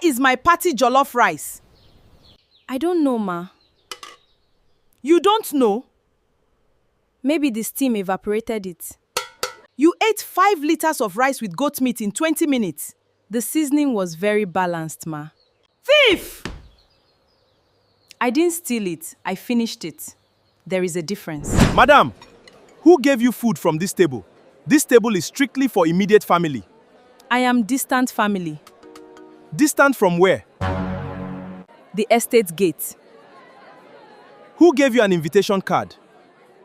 is my party jollof rice? I don't know, Ma. You don't know? Maybe the steam evaporated it. You ate 5 liters of rice with goat meat in 20 minutes. The seasoning was very balanced, Ma. Thief! I didn't steal it. I finished it. There is a difference. Madam, who gave you food from this table? This table is strictly for immediate family. I am distant family. Distant from where? The estate gate. Who gave you an invitation card?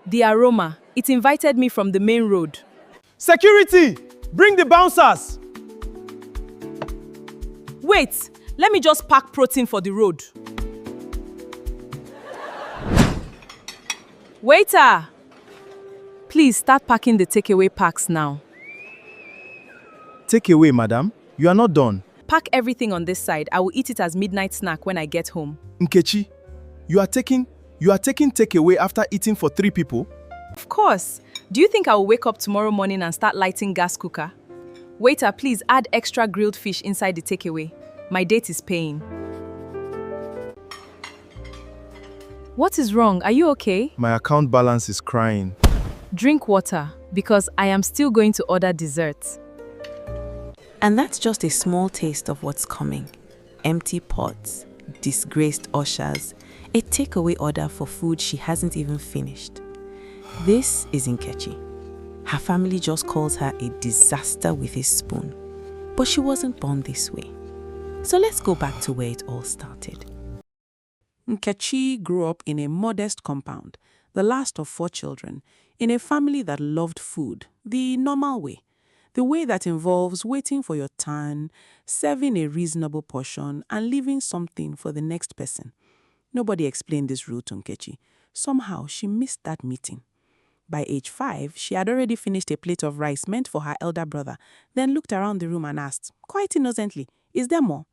The aroma. It invited me from the main road. Security! Bring the bouncers! Wait, let me just pack protein for the road. Waiter! Please start packing the takeaway packs now. Take away, madam. You are not done. Pack everything on this side. I will eat it as midnight snack when I get home. Nkechi, you are taking takeaway after eating for 3 people? Of course. Do you think I will wake up tomorrow morning and start lighting gas cooker? Waiter, please add extra grilled fish inside the takeaway. My date is paying. What is wrong? Are you okay? My account balance is crying. Drink water, because I am still going to order dessert. And that's just a small taste of what's coming. Empty pots, disgraced ushers, a takeaway order for food she hasn't even finished. This is Nkechi. Her family just calls her a disaster with a spoon. But she wasn't born this way. So let's go back to where it all started. Nkechi grew up in a modest compound, the last of 4 children, in a family that loved food, the normal way. The way that involves waiting for your turn, serving a reasonable portion, and leaving something for the next person. Nobody explained this rule to Nkechi. Somehow, she missed that meeting. By age 5, she had already finished a plate of rice meant for her elder brother, then looked around the room and asked, quite innocently, "Is there more?"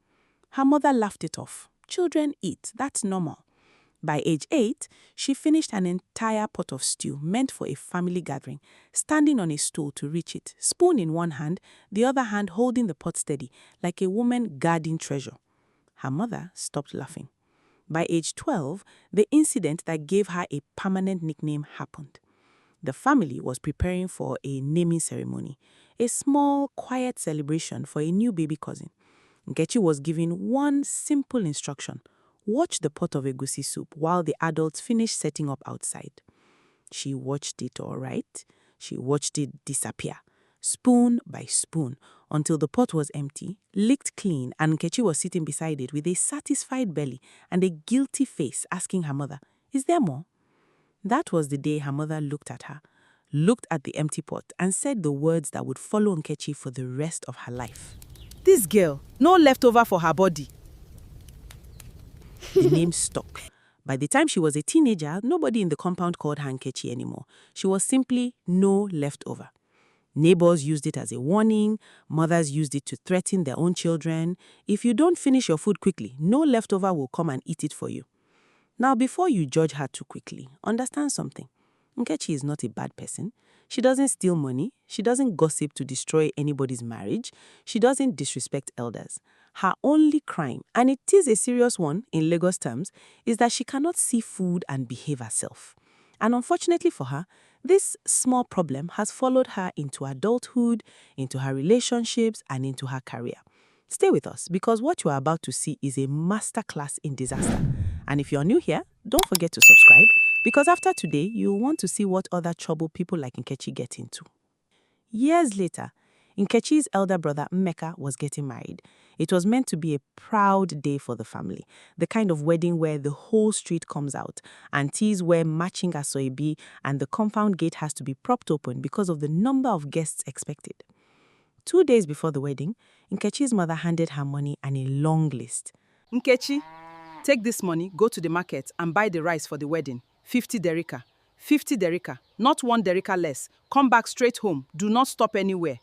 Her mother laughed it off. Children eat, that's normal. By age 8, she finished an entire pot of stew meant for a family gathering, standing on a stool to reach it, spoon in one hand, the other hand holding the pot steady, like a woman guarding treasure. Her mother stopped laughing. By age 12, the incident that gave her a permanent nickname happened. The family was preparing for a naming ceremony, a small, quiet celebration for a new baby cousin. Nkechi was given one simple instruction: watch the pot of egusi soup while the adults finished setting up outside. She watched it all right. She watched it disappear, spoon by spoon, until the pot was empty, licked clean, and Nkechi was sitting beside it with a satisfied belly and a guilty face asking her mother, "Is there more?" That was the day her mother looked at her, looked at the empty pot, and said the words that would follow Nkechi for the rest of her life. This girl, no leftover for her body. The name stuck. By the time she was a teenager, nobody in the compound called her Nkechi anymore. She was simply no leftover. Neighbors used it as a warning. Mothers used it to threaten their own children. If you don't finish your food quickly, no leftover will come and eat it for you. Now, before you judge her too quickly, understand something. Nkechi is not a bad person. She doesn't steal money. She doesn't gossip to destroy anybody's marriage. She doesn't disrespect elders. Her only crime, and it is a serious one in Lagos terms, is that she cannot see food and behave herself. And unfortunately for her, this small problem has followed her into adulthood, into her relationships, and into her career. Stay with us, because what you are about to see is a masterclass in disaster. And if you're new here, don't forget to subscribe, because after today, you'll want to see what other trouble people like Nkechi get into. Years later, Nkechi's elder brother, Mmeka, was getting married. It was meant to be a proud day for the family, the kind of wedding where the whole street comes out, aunties wear matching asoebi, and the compound gate has to be propped open because of the number of guests expected. 2 days before the wedding, Nkechi's mother handed her money and a long list. Nkechi, take this money, go to the market and buy the rice for the wedding. 50 derika. 50 derika, not 1 derika less. Come back straight home. Do not stop anywhere.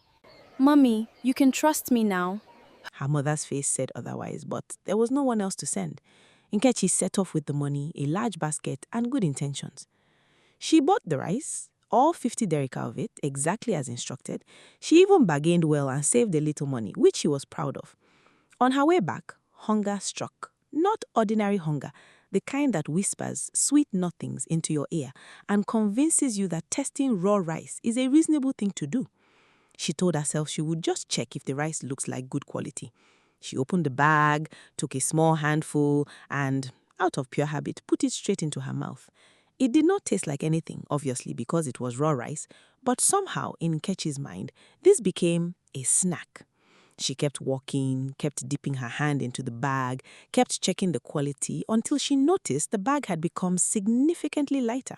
Mommy, you can trust me now. Her mother's face said otherwise, but there was no one else to send. Nkechi set off with the money, a large basket, and good intentions. She bought the rice, all 50 derika of it, exactly as instructed. She even bargained well and saved a little money, which she was proud of. On her way back, hunger struck. Not ordinary hunger, the kind that whispers sweet nothings into your ear and convinces you that testing raw rice is a reasonable thing to do. She told herself she would just check if the rice looks like good quality. She opened the bag, took a small handful, and, out of pure habit, put it straight into her mouth. It did not taste like anything, obviously, because it was raw rice, but somehow, in Nkechi's mind, this became a snack. She kept walking, kept dipping her hand into the bag, kept checking the quality until she noticed the bag had become significantly lighter.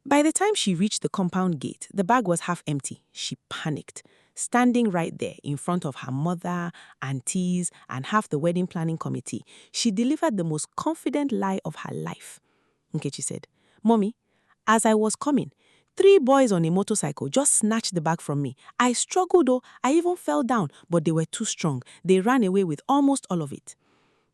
By the time she reached the compound gate, the bag was half empty. She panicked, standing right there in front of her mother, aunties, and half the wedding planning committee. She delivered the most confident lie of her life. Nkechi said, "Mommy, as I was coming, 3 boys on a motorcycle just snatched the bag from me. I struggled though, I even fell down, but they were too strong. They ran away with almost all of it."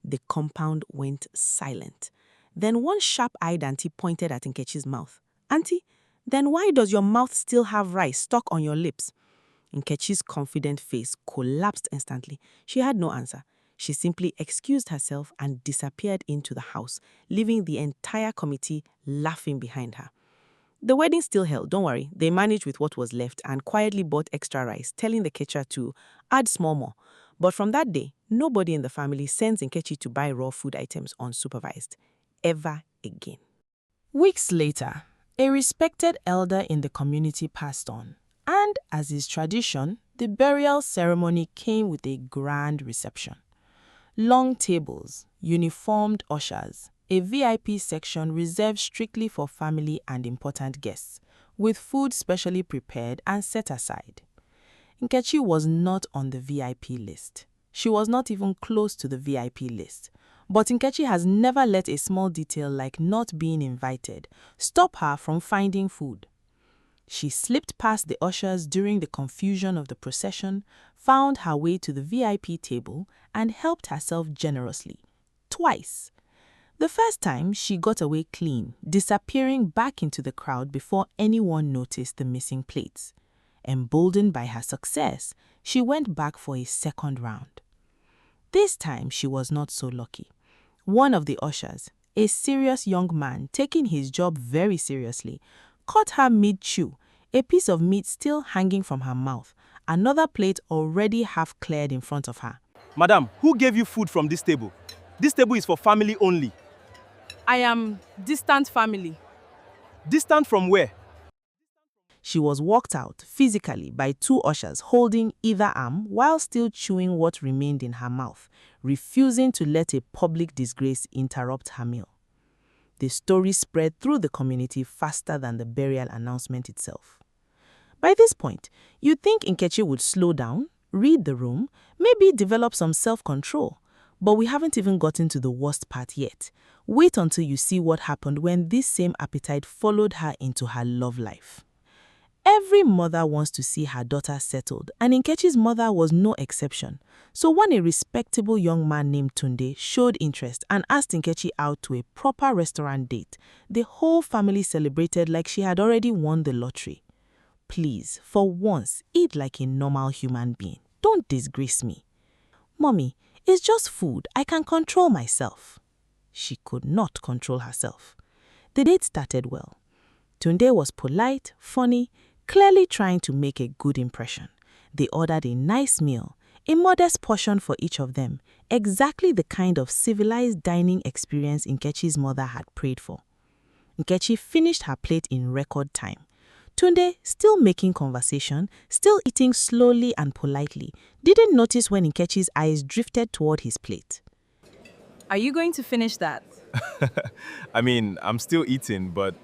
The compound went silent. Then one sharp-eyed auntie pointed at Nkechi's mouth. "Auntie, then why does your mouth still have rice stuck on your lips?" Nkechi's confident face collapsed instantly. She had no answer. She simply excused herself and disappeared into the house, leaving the entire committee laughing behind her. The wedding still held, don't worry. They managed with what was left and quietly bought extra rice, telling the caterer to add small more. But from that day, nobody in the family sends Nkechi to buy raw food items unsupervised. Ever again. Weeks later, a respected elder in the community passed on, and as is tradition, the burial ceremony came with a grand reception. Long tables, uniformed ushers, a VIP section reserved strictly for family and important guests, with food specially prepared and set aside. Nkechi was not on the VIP list. She was not even close to the VIP list. But Nkechi has never let a small detail like not being invited stop her from finding food. She slipped past the ushers during the confusion of the procession, found her way to the VIP table, and helped herself generously. Twice. The first time, she got away clean, disappearing back into the crowd before anyone noticed the missing plates. Emboldened by her success, she went back for a second round. This time, she was not so lucky. One of the ushers, a serious young man taking his job very seriously, caught her mid-chew, a piece of meat still hanging from her mouth, another plate already half cleared in front of her. Madam, who gave you food from this table? This table is for family only. I am distant family. Distant from where? She was walked out physically by 2 ushers holding either arm while still chewing what remained in her mouth, refusing to let a public disgrace interrupt her meal. The story spread through the community faster than the burial announcement itself. By this point, you'd think Nkechi would slow down, read the room, maybe develop some self-control. But we haven't even gotten to the worst part yet. Wait until you see what happened when this same appetite followed her into her love life. Every mother wants to see her daughter settled, and Nkechi's mother was no exception. So when a respectable young man named Tunde showed interest and asked Nkechi out to a proper restaurant date, the whole family celebrated like she had already won the lottery. Please, for once, eat like a normal human being. Don't disgrace me. Mommy, it's just food. I can control myself. She could not control herself. The date started well. Tunde was polite, funny, clearly trying to make a good impression. They ordered a nice meal, a modest portion for each of them, exactly the kind of civilized dining experience Nkechi's mother had prayed for. Nkechi finished her plate in record time. Tunde, still making conversation, still eating slowly and politely, didn't notice when Nkechi's eyes drifted toward his plate. Are you going to finish that? I mean, I'm still eating, but...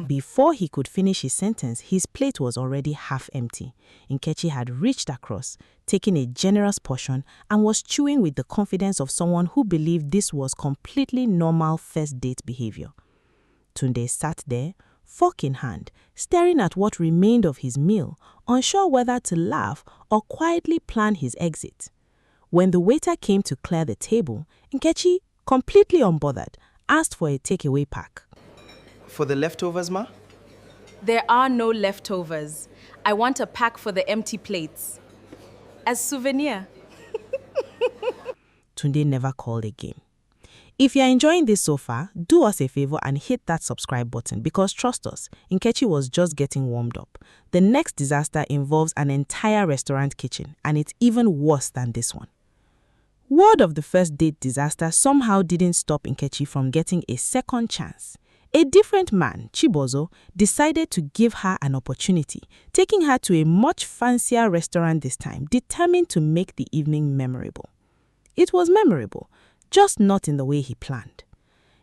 Before he could finish his sentence, his plate was already half empty. Nkechi had reached across, taken a generous portion, and was chewing with the confidence of someone who believed this was completely normal first date behavior. Tunde sat there, fork in hand, staring at what remained of his meal, unsure whether to laugh or quietly plan his exit. When the waiter came to clear the table, Nkechi, completely unbothered, asked for a takeaway pack. For the leftovers, ma? There are no leftovers. I want a pack for the empty plates. As souvenir. Tunde never called again. If you're enjoying this so far, do us a favor and hit that subscribe button because trust us, Nkechi was just getting warmed up. The next disaster involves an entire restaurant kitchen and it's even worse than this one. Word of the first date disaster somehow didn't stop Nkechi from getting a second chance. A different man, Chibozo, decided to give her an opportunity, taking her to a much fancier restaurant this time, determined to make the evening memorable. It was memorable, just not in the way he planned.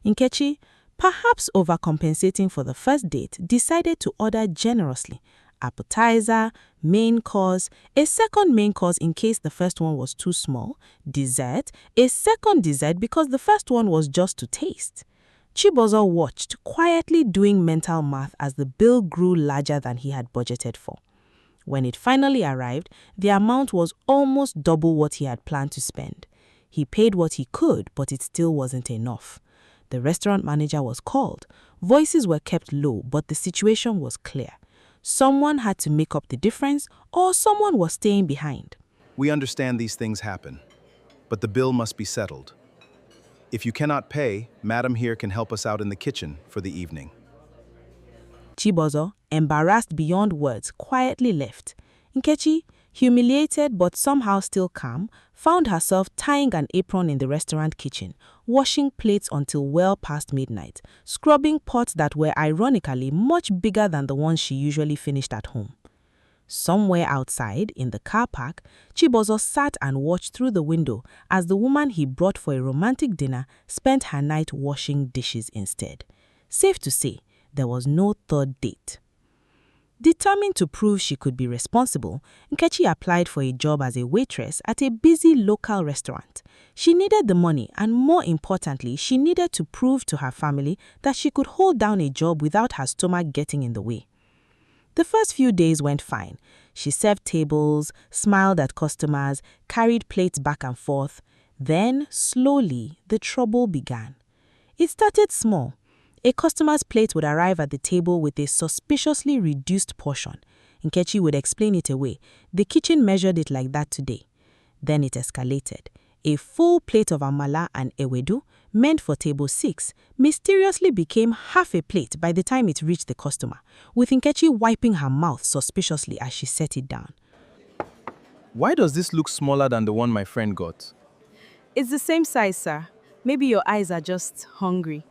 Nkechi, perhaps overcompensating for the first date, decided to order generously. Appetizer, main course, a second main course in case the first one was too small, dessert, a second dessert because the first one was just to taste. Chibozo watched, quietly doing mental math as the bill grew larger than he had budgeted for. When it finally arrived, the amount was almost double what he had planned to spend. He paid what he could, but it still wasn't enough. The restaurant manager was called. Voices were kept low, but the situation was clear. Someone had to make up the difference, or someone was staying behind. We understand these things happen, but the bill must be settled. If you cannot pay, Madam here can help us out in the kitchen for the evening. Chibozo, embarrassed beyond words, quietly left. Nkechi, humiliated but somehow still calm, found herself tying an apron in the restaurant kitchen, washing plates until well past midnight, scrubbing pots that were ironically much bigger than the ones she usually finished at home. Somewhere outside, in the car park, Chibozo sat and watched through the window as the woman he brought for a romantic dinner spent her night washing dishes instead. Safe to say, there was no third date. Determined to prove she could be responsible, Nkechi applied for a job as a waitress at a busy local restaurant. She needed the money and, more importantly, she needed to prove to her family that she could hold down a job without her stomach getting in the way. The first few days went fine. She served tables, smiled at customers, carried plates back and forth. Then, slowly, the trouble began. It started small. A customer's plate would arrive at the table with a suspiciously reduced portion. Nkechi would explain it away. The kitchen measured it like that today. Then it escalated. A full plate of amala and ewedu, meant for table 6, mysteriously became half a plate by the time it reached the customer, with Nkechi wiping her mouth suspiciously as she set it down. Why does this look smaller than the one my friend got? It's the same size, sir. Maybe your eyes are just hungry.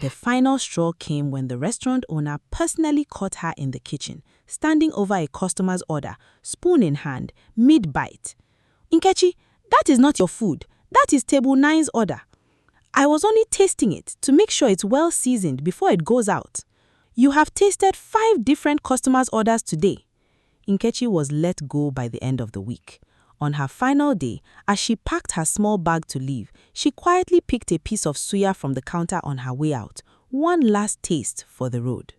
The final straw came when the restaurant owner personally caught her in the kitchen, standing over a customer's order, spoon in hand, mid-bite. Nkechi, that is not your food. That is table 9's order. I was only tasting it to make sure it's well seasoned before it goes out. You have tasted 5 different customers' orders today. Nkechi was let go by the end of the week. On her final day, as she packed her small bag to leave, she quietly picked a piece of suya from the counter on her way out, one last taste for the road.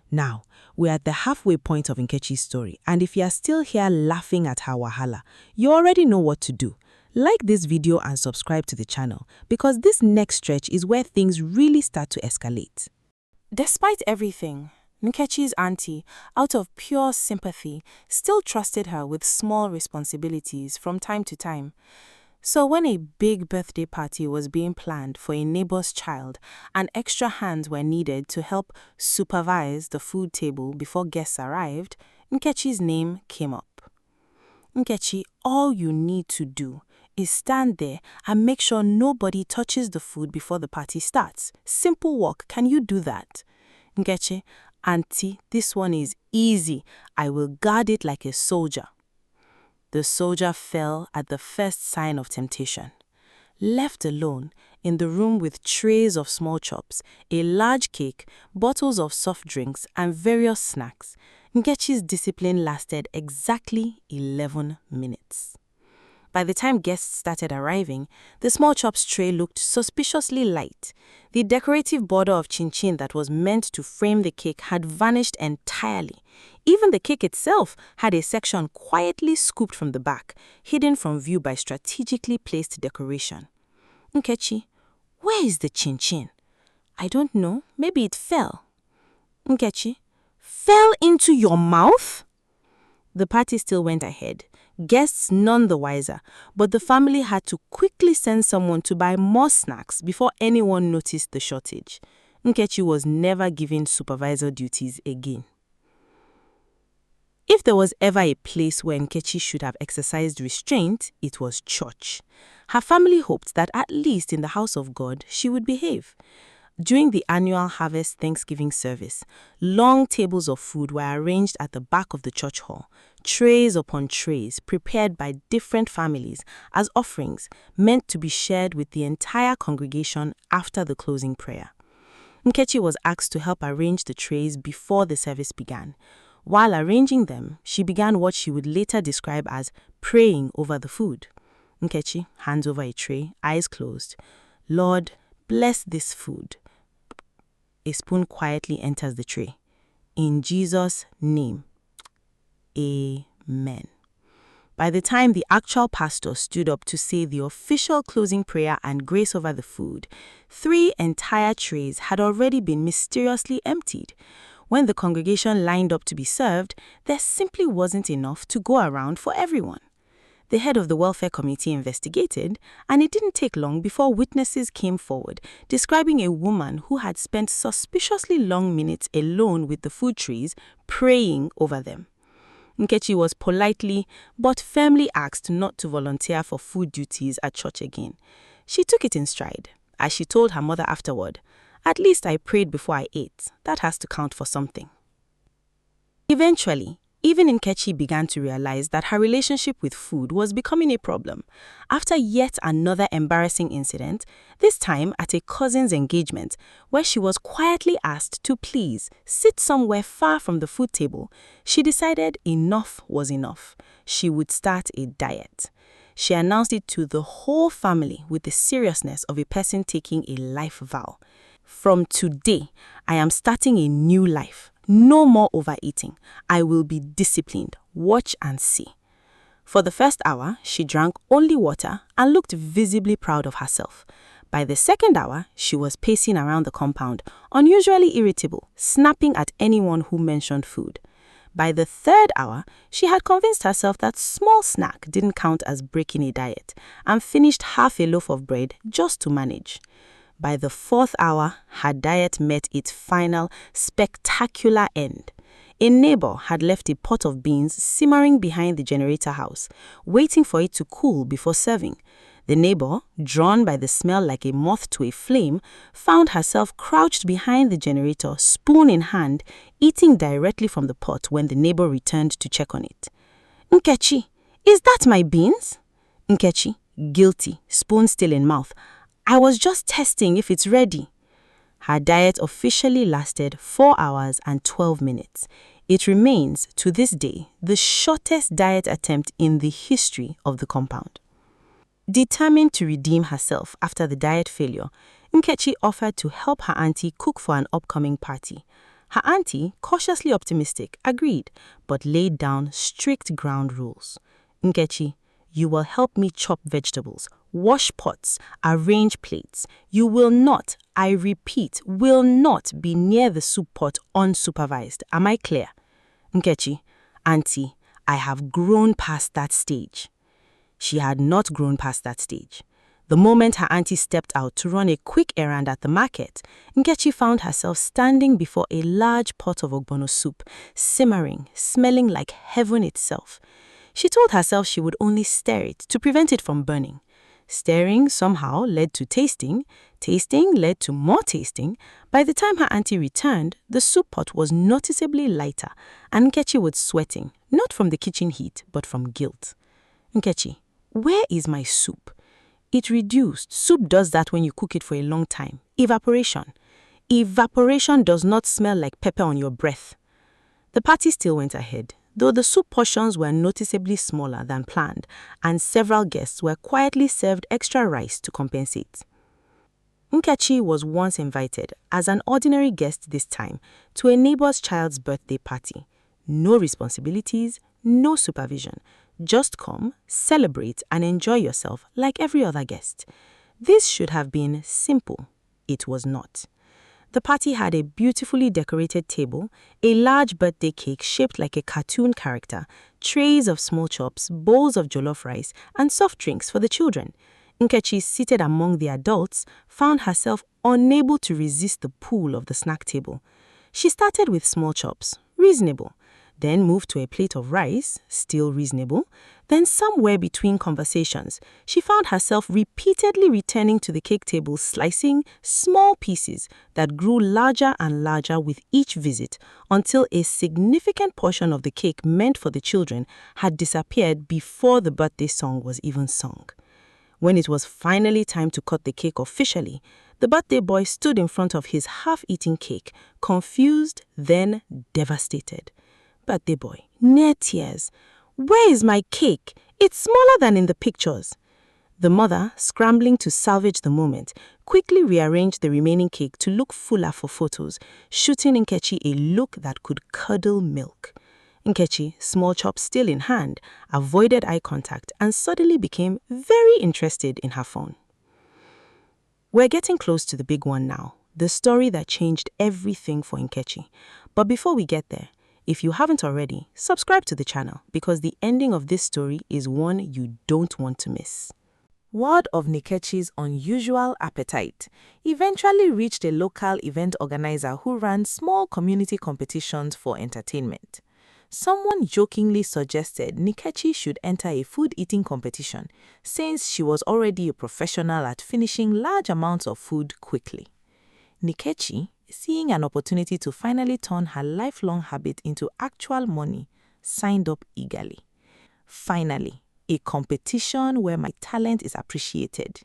Now, we're at the halfway point of Nkechi's story, and if you're still here laughing at her wahala, you already know what to do. Like this video and subscribe to the channel, because this next stretch is where things really start to escalate. Despite everything, Nkechi's auntie, out of pure sympathy, still trusted her with small responsibilities from time to time. So when a big birthday party was being planned for a neighbor's child and extra hands were needed to help supervise the food table before guests arrived, Nkechi's name came up. Nkechi, all you need to do is stand there and make sure nobody touches the food before the party starts. Simple work. Can you do that? Nkechi, auntie, this one is easy. I will guard it like a soldier. The soldier fell at the first sign of temptation. Left alone, in the room with trays of small chops, a large cake, bottles of soft drinks, and various snacks, Nkechi's discipline lasted exactly 11 minutes. By the time guests started arriving, the small chops tray looked suspiciously light. The decorative border of chin-chin that was meant to frame the cake had vanished entirely. Even the cake itself had a section quietly scooped from the back, hidden from view by strategically placed decoration. Nkechi, where is the chin-chin? I don't know. Maybe it fell. Nkechi, fell into your mouth? The party still went ahead. Guests none the wiser, but the family had to quickly send someone to buy more snacks before anyone noticed the shortage. Nkechi was never given supervisor duties again. If there was ever a place where Nkechi should have exercised restraint, it was church. Her family hoped that at least in the house of God, she would behave. During the annual Harvest Thanksgiving service, long tables of food were arranged at the back of the church hall, trays upon trays prepared by different families as offerings meant to be shared with the entire congregation after the closing prayer. Nkechi was asked to help arrange the trays before the service began. While arranging them, she began what she would later describe as praying over the food. Nkechi hands over a tray, eyes closed. Lord, bless this food. A spoon quietly enters the tray. In Jesus' name, Amen. By the time the actual pastor stood up to say the official closing prayer and grace over the food, 3 entire trays had already been mysteriously emptied. When the congregation lined up to be served, there simply wasn't enough to go around for everyone. The head of the welfare committee investigated, and it didn't take long before witnesses came forward, describing a woman who had spent suspiciously long minutes alone with the food trees, praying over them. Nkechi was politely but firmly asked not to volunteer for food duties at church again. She took it in stride, as she told her mother afterward, "At least I prayed before I ate. That has to count for something." Eventually, even Nkechi began to realize that her relationship with food was becoming a problem. After yet another embarrassing incident, this time at a cousin's engagement, where she was quietly asked to please sit somewhere far from the food table, she decided enough was enough. She would start a diet. She announced it to the whole family with the seriousness of a person taking a life vow. "From today, I am starting a new life. No more overeating. I will be disciplined. Watch and see." For the first hour, she drank only water and looked visibly proud of herself. By the second hour, she was pacing around the compound, unusually irritable, snapping at anyone who mentioned food. By the third hour, she had convinced herself that small snack didn't count as breaking a diet and finished half a loaf of bread just to manage. By the fourth hour, her diet met its final, spectacular end. A neighbor had left a pot of beans simmering behind the generator house, waiting for it to cool before serving. The neighbor, drawn by the smell like a moth to a flame, found herself crouched behind the generator, spoon in hand, eating directly from the pot when the neighbor returned to check on it. "Nkechi, is that my beans?" Nkechi, guilty, spoon still in mouth. "I was just testing if it's ready." Her diet officially lasted 4 hours and 12 minutes. It remains, to this day, the shortest diet attempt in the history of the compound. Determined to redeem herself after the diet failure, Nkechi offered to help her auntie cook for an upcoming party. Her auntie, cautiously optimistic, agreed, but laid down strict ground rules. "Nkechi, you will help me chop vegetables, wash pots, arrange plates. You will not, I repeat, will not be near the soup pot unsupervised. Am I clear?" "Nkechi, auntie, I have grown past that stage." She had not grown past that stage. The moment her auntie stepped out to run a quick errand at the market, Nkechi found herself standing before a large pot of ogbono soup, simmering, smelling like heaven itself. She told herself she would only stir it to prevent it from burning. Stirring somehow led to tasting. Tasting led to more tasting. By the time her auntie returned, the soup pot was noticeably lighter, and Nkechi was sweating, not from the kitchen heat, but from guilt. "Nkechi, where is my soup?" "It reduced. Soup does that when you cook it for a long time. Evaporation." "Evaporation does not smell like pepper on your breath." The party still went ahead, though the soup portions were noticeably smaller than planned, and several guests were quietly served extra rice to compensate. Nkechi was once invited, as an ordinary guest this time, to a neighbor's child's birthday party. No responsibilities, no supervision. Just come, celebrate, and enjoy yourself like every other guest. This should have been simple. It was not. The party had a beautifully decorated table, a large birthday cake shaped like a cartoon character, trays of small chops, bowls of jollof rice, and soft drinks for the children. Nkechi, seated among the adults, found herself unable to resist the pull of the snack table. She started with small chops, reasonable, then moved to a plate of rice, still reasonable. Then somewhere between conversations, she found herself repeatedly returning to the cake table, slicing small pieces that grew larger and larger with each visit until a significant portion of the cake meant for the children had disappeared before the birthday song was even sung. When it was finally time to cut the cake officially, the birthday boy stood in front of his half-eaten cake, confused, then devastated. Birthday boy, near tears. "Where is my cake? It's smaller than in the pictures." The mother, scrambling to salvage the moment, quickly rearranged the remaining cake to look fuller for photos, shooting Nkechi a look that could curdle milk. Nkechi, small chop still in hand, avoided eye contact and suddenly became very interested in her phone. We're getting close to the big one now, the story that changed everything for Nkechi. But before we get there, if you haven't already, subscribe to the channel because the ending of this story is one you don't want to miss. Word of Nkechi's unusual appetite eventually reached a local event organizer who ran small community competitions for entertainment. Someone jokingly suggested Nkechi should enter a food-eating competition since she was already a professional at finishing large amounts of food quickly. Nkechi, seeing an opportunity to finally turn her lifelong habit into actual money, signed up eagerly. Finally, a competition where my talent is appreciated.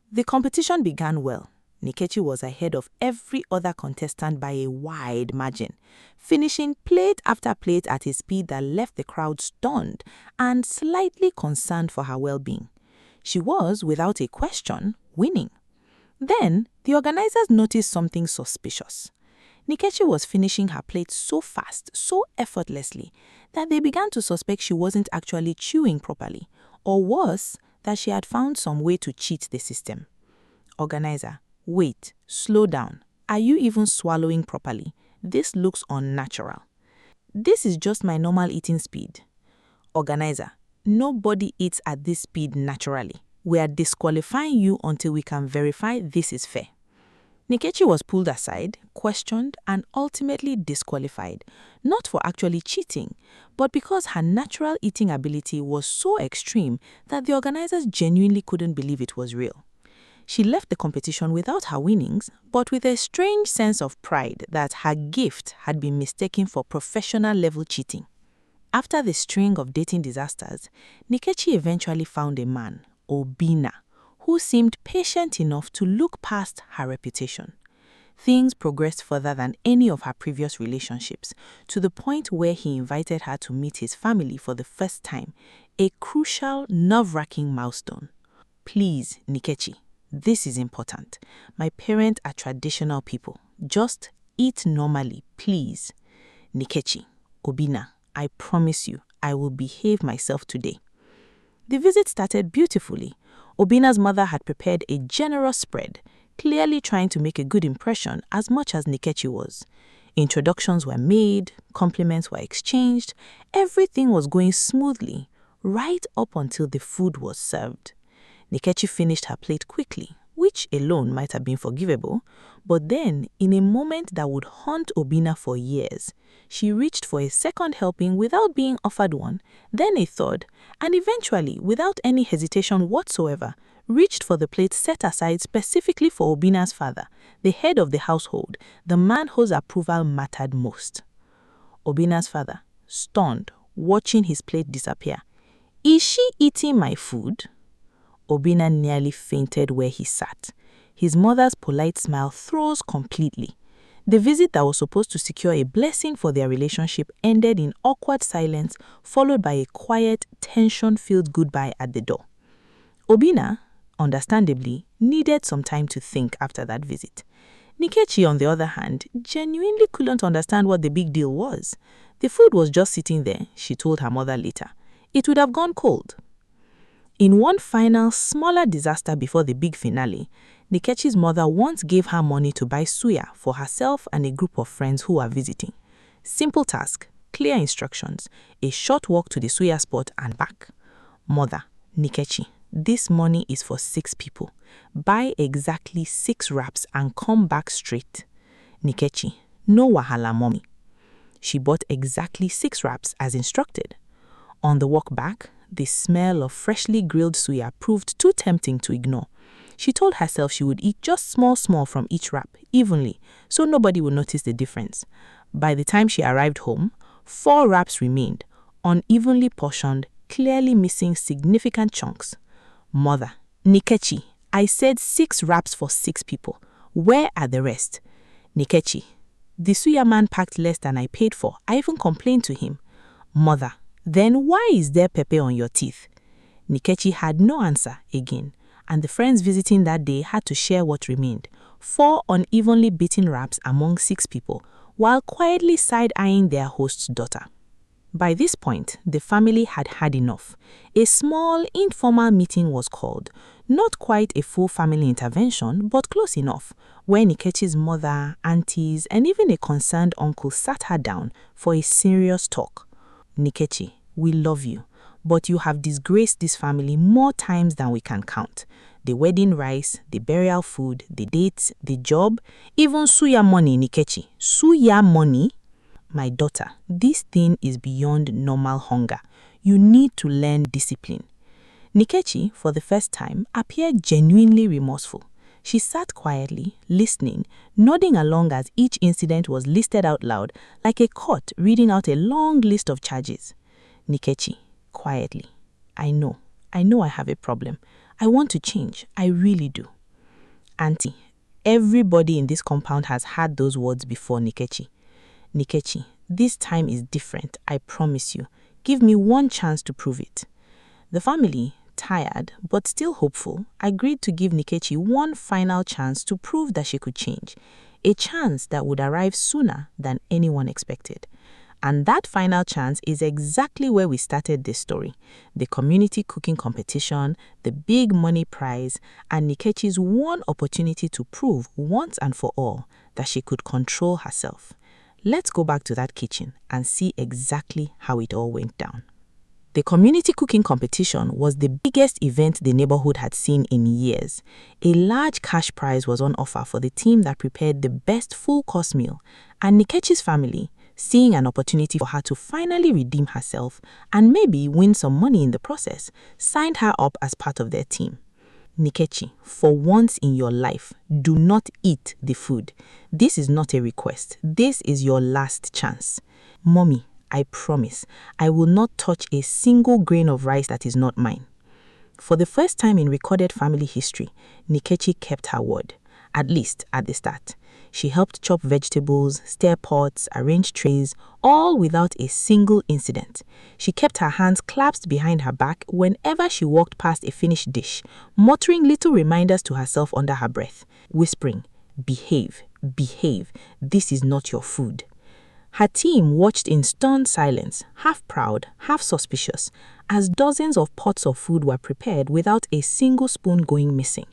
The competition began well. Nkechi was ahead of every other contestant by a wide margin, finishing plate after plate at a speed that left the crowd stunned and slightly concerned for her well-being. She was, without a question, winning. Then, the organizers noticed something suspicious. Nkechi was finishing her plate so fast, so effortlessly, that they began to suspect she wasn't actually chewing properly, or worse, that she had found some way to cheat the system. Organizer, wait, slow down. Are you even swallowing properly? This looks unnatural. This is just my normal eating speed. Organizer, nobody eats at this speed naturally. We are disqualifying you until we can verify this is fair. Nkechi was pulled aside, questioned, and ultimately disqualified, not for actually cheating, but because her natural eating ability was so extreme that the organizers genuinely couldn't believe it was real. She left the competition without her winnings, but with a strange sense of pride that her gift had been mistaken for professional-level cheating. After the string of dating disasters, Nkechi eventually found a man, Obinna, who seemed patient enough to look past her reputation. Things progressed further than any of her previous relationships, to the point where he invited her to meet his family for the first time, a crucial, nerve-wracking milestone. "Please, Nkechi, this is important. My parents are traditional people. Just eat normally, please. Nkechi, Obinna, I promise you, I will behave myself today." The visit started beautifully. Obinna's mother had prepared a generous spread, clearly trying to make a good impression as much as Nkechi was. Introductions were made, compliments were exchanged, everything was going smoothly, right up until the food was served. Nkechi finished her plate quickly, which alone might have been forgivable, but then, in a moment that would haunt Obinna for years, she reached for a second helping without being offered one, then a third, and eventually, without any hesitation whatsoever, reached for the plate set aside specifically for Obinna's father, the head of the household, the man whose approval mattered most. Obinna's father, stunned, watching his plate disappear. "Is she eating my food?" Obinna nearly fainted where he sat. His mother's polite smile froze completely. The visit that was supposed to secure a blessing for their relationship ended in awkward silence, followed by a quiet, tension-filled goodbye at the door. Obinna, understandably, needed some time to think after that visit. Nkechi, on the other hand, genuinely couldn't understand what the big deal was. The food was just sitting there, she told her mother later. It would have gone cold. In one final, smaller disaster before the big finale, Nkechi's mother once gave her money to buy suya for herself and a group of friends who are visiting. Simple task, clear instructions, a short walk to the suya spot and back. Mother, Nkechi, this money is for 6 people. Buy exactly 6 wraps and come back straight. Nkechi, no wahala, mommy. She bought exactly 6 wraps as instructed. On the walk back, the smell of freshly grilled suya proved too tempting to ignore. She told herself she would eat just small from each wrap, evenly, so nobody would notice the difference. By the time she arrived home, 4 wraps remained, unevenly portioned, clearly missing significant chunks. Mother, Nkechi, I said 6 wraps for 6 people. Where are the rest? Nkechi, the suya man packed less than I paid for. I even complained to him. Mother, then why is there pepper on your teeth? Nkechi had no answer again, and the friends visiting that day had to share what remained. 4 unevenly beaten wraps among 6 people, while quietly side-eyeing their host's daughter. By this point, the family had had enough. A small, informal meeting was called. Not quite a full family intervention, but close enough, where Nkechi's mother, aunties, and even a concerned uncle sat her down for a serious talk. Nkechi, we love you, but you have disgraced this family more times than we can count. The wedding rice, the burial food, the dates, the job, even suya money, Nkechi. Suya money? My daughter, this thing is beyond normal hunger. You need to learn discipline. Nkechi, for the first time, appeared genuinely remorseful. She sat quietly, listening, nodding along as each incident was listed out loud, like a court reading out a long list of charges. Nkechi, quietly, I know I have a problem. I want to change. I really do. Auntie, everybody in this compound has had those words before, Nkechi. Nkechi, this time is different, I promise you. Give me one chance to prove it. The family, tired but still hopeful, agreed to give Nkechi one final chance to prove that she could change, a chance that would arrive sooner than anyone expected. And that final chance is exactly where we started this story. The community cooking competition, the big money prize, and Nkechi's one opportunity to prove once and for all that she could control herself. Let's go back to that kitchen and see exactly how it all went down. The community cooking competition was the biggest event the neighborhood had seen in years. A large cash prize was on offer for the team that prepared the best full-course meal, and Nkechi's family, seeing an opportunity for her to finally redeem herself and maybe win some money in the process, signed her up as part of their team. Nkechi, for once in your life, do not eat the food. This is not a request. This is your last chance. Mommy, I promise, I will not touch a single grain of rice that is not mine. For the first time in recorded family history, Nkechi kept her word, at least at the start. She helped chop vegetables, stir pots, arrange trays, all without a single incident. She kept her hands clasped behind her back whenever she walked past a finished dish, muttering little reminders to herself under her breath, whispering, "Behave, behave, this is not your food." Her team watched in stunned silence, half proud, half suspicious, as dozens of pots of food were prepared without a single spoon going missing.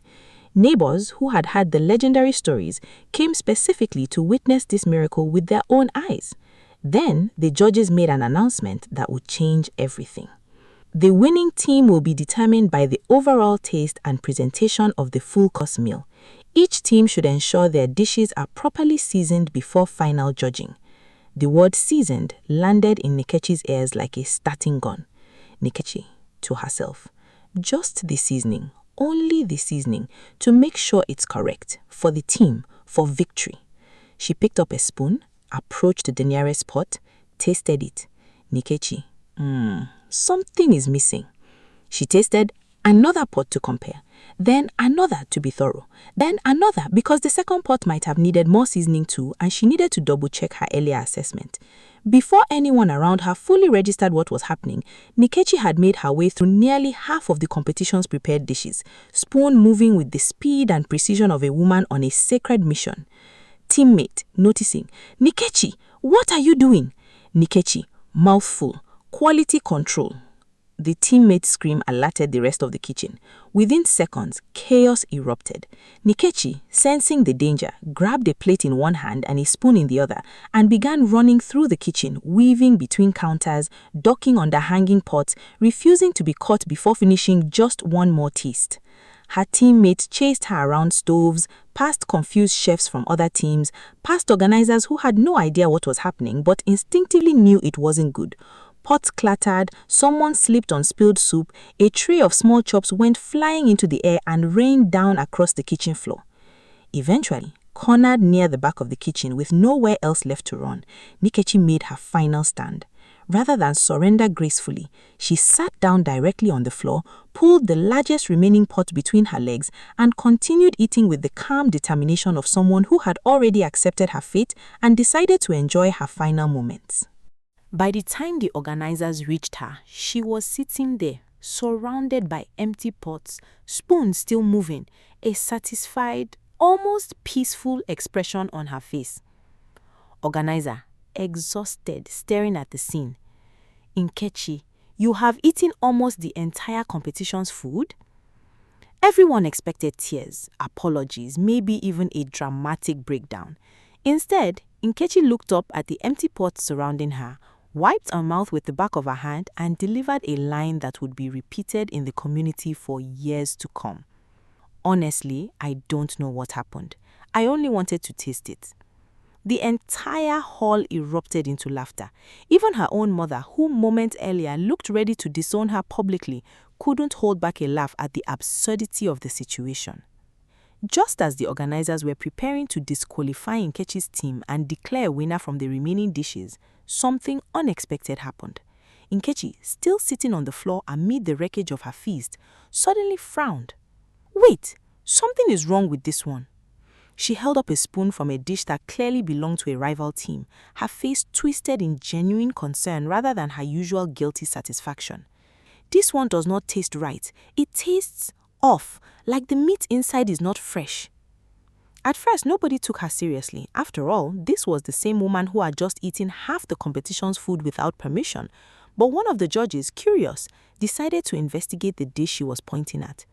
Neighbors who had heard the legendary stories came specifically to witness this miracle with their own eyes. Then the judges made an announcement that would change everything. The winning team will be determined by the overall taste and presentation of the full-course meal. Each team should ensure their dishes are properly seasoned before final judging. The word seasoned landed in Nkechi's ears like a starting gun. Nkechi, to herself, just the seasoning, only the seasoning, to make sure it's correct, for the team, for victory. She picked up a spoon, approached the nearest pot, tasted it. Nkechi, something is missing. She tasted another pot to compare, then another to be thorough, then another because the second pot might have needed more seasoning too, and she needed to double-check her earlier assessment. Before anyone around her fully registered what was happening, Nkechi had made her way through nearly half of the competition's prepared dishes, spoon moving with the speed and precision of a woman on a sacred mission. Teammate, noticing, "Nkechi, what are you doing?" Nkechi, mouthful, quality control. The teammate's scream alerted the rest of the kitchen. Within seconds, chaos erupted. Nkechi, sensing the danger, grabbed a plate in one hand and a spoon in the other and began running through the kitchen, weaving between counters, ducking under hanging pots, refusing to be caught before finishing just one more taste. Her teammates chased her around stoves, past confused chefs from other teams, past organizers who had no idea what was happening but instinctively knew it wasn't good. Pots clattered, someone slipped on spilled soup, a tray of small chops went flying into the air and rained down across the kitchen floor. Eventually, cornered near the back of the kitchen with nowhere else left to run, Nkechi made her final stand. Rather than surrender gracefully, she sat down directly on the floor, pulled the largest remaining pot between her legs, and continued eating with the calm determination of someone who had already accepted her fate and decided to enjoy her final moments. By the time the organizers reached her, she was sitting there, surrounded by empty pots, spoons still moving, a satisfied, almost peaceful expression on her face. Organizer, exhausted, staring at the scene. Nkechi, you have eaten almost the entire competition's food? Everyone expected tears, apologies, maybe even a dramatic breakdown. Instead, Nkechi looked up at the empty pots surrounding her, wiped her mouth with the back of her hand, and delivered a line that would be repeated in the community for years to come. Honestly, I don't know what happened. I only wanted to taste it. The entire hall erupted into laughter. Even her own mother, who moments earlier looked ready to disown her publicly, couldn't hold back a laugh at the absurdity of the situation. Just as the organizers were preparing to disqualify Nkechi's team and declare a winner from the remaining dishes, something unexpected happened. Nkechi, still sitting on the floor amid the wreckage of her feast, suddenly frowned. Wait, something is wrong with this one. She held up a spoon from a dish that clearly belonged to a rival team, her face twisted in genuine concern rather than her usual guilty satisfaction. This one does not taste right. It tastes off, like the meat inside is not fresh. At first, nobody took her seriously. After all, this was the same woman who had just eaten half the competition's food without permission. But one of the judges, curious, decided to investigate the dish she was pointing at.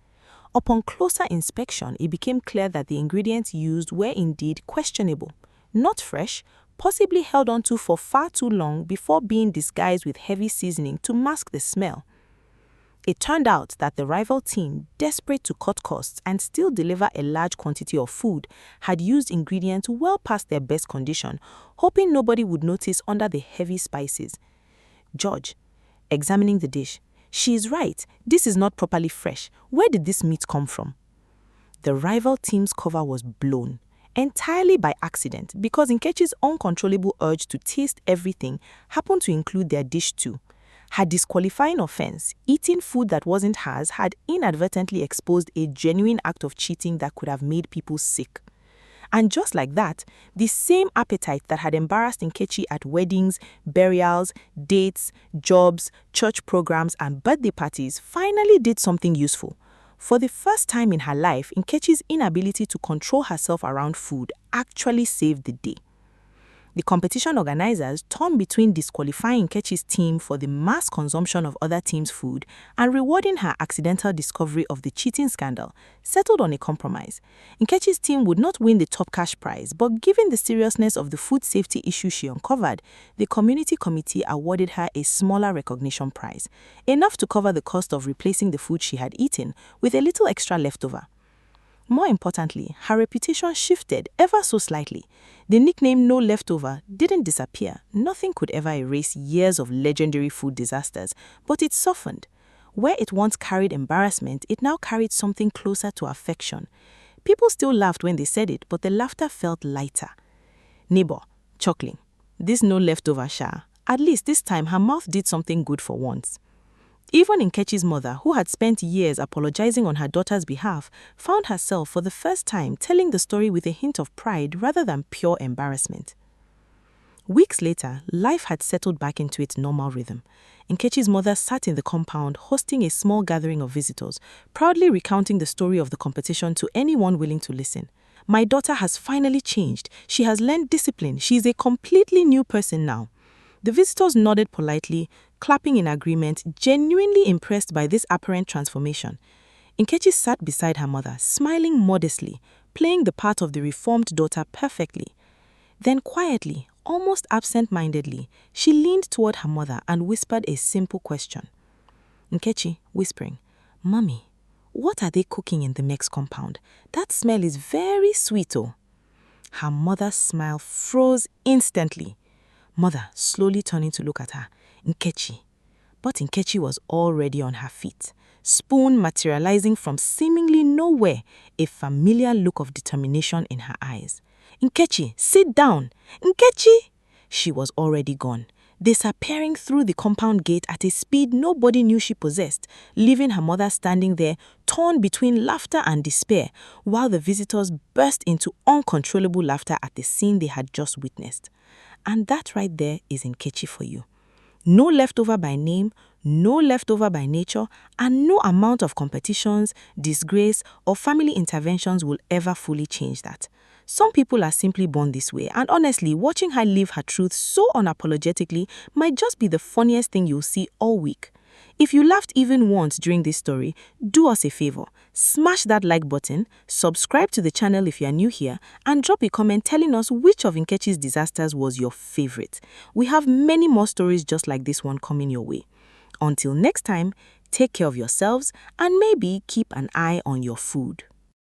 Upon closer inspection, it became clear that the ingredients used were indeed questionable. Not fresh, possibly held onto for far too long before being disguised with heavy seasoning to mask the smell. It turned out that the rival team, desperate to cut costs and still deliver a large quantity of food, had used ingredients well past their best condition, hoping nobody would notice under the heavy spices. Judge, examining the dish. She is right, this is not properly fresh. Where did this meat come from? The rival team's cover was blown, entirely by accident, because Nkechi's uncontrollable urge to taste everything happened to include their dish too. Her disqualifying offense, eating food that wasn't hers, had inadvertently exposed a genuine act of cheating that could have made people sick. And just like that, the same appetite that had embarrassed Nkechi at weddings, burials, dates, jobs, church programs, and birthday parties finally did something useful. For the first time in her life, Nkechi's inability to control herself around food actually saved the day. The competition organizers, torn between disqualifying Nkechi's team for the mass consumption of other teams' food and rewarding her accidental discovery of the cheating scandal, settled on a compromise. Nkechi's team would not win the top cash prize, but given the seriousness of the food safety issue she uncovered, the community committee awarded her a smaller recognition prize, enough to cover the cost of replacing the food she had eaten with a little extra leftover. More importantly, her reputation shifted ever so slightly. The nickname No Leftover didn't disappear. Nothing could ever erase years of legendary food disasters, but it softened. Where it once carried embarrassment, it now carried something closer to affection. People still laughed when they said it, but the laughter felt lighter. Neighbor, chuckling. This No Leftover Sha. At least this time her mouth did something good for once. Even Nkechi's mother, who had spent years apologizing on her daughter's behalf, found herself for the first time telling the story with a hint of pride rather than pure embarrassment. Weeks later, life had settled back into its normal rhythm. Nkechi's mother sat in the compound, hosting a small gathering of visitors, proudly recounting the story of the competition to anyone willing to listen. My daughter has finally changed. She has learned discipline. She is a completely new person now. The visitors nodded politely, clapping in agreement, genuinely impressed by this apparent transformation. Nkechi sat beside her mother, smiling modestly, playing the part of the reformed daughter perfectly. Then quietly, almost absent-mindedly, she leaned toward her mother and whispered a simple question. Nkechi, whispering, "Mommy, what are they cooking in the next compound? That smell is very sweet, oh." Her mother's smile froze instantly. Mother slowly turning to look at her. Nkechi. But Nkechi was already on her feet, spoon materializing from seemingly nowhere, a familiar look of determination in her eyes. Nkechi, sit down! Nkechi! She was already gone, disappearing through the compound gate at a speed nobody knew she possessed, leaving her mother standing there, torn between laughter and despair, while the visitors burst into uncontrollable laughter at the scene they had just witnessed. And that right there is Nkechi for you. No leftover by name, no leftover by nature, and no amount of competitions, disgrace, or family interventions will ever fully change that. Some people are simply born this way, and honestly, watching her live her truth so unapologetically might just be the funniest thing you'll see all week. If you laughed even once during this story, do us a favor. Smash that like button, subscribe to the channel if you are new here, and drop a comment telling us which of Nkechi's disasters was your favorite. We have many more stories just like this one coming your way. Until next time, take care of yourselves and maybe keep an eye on your food.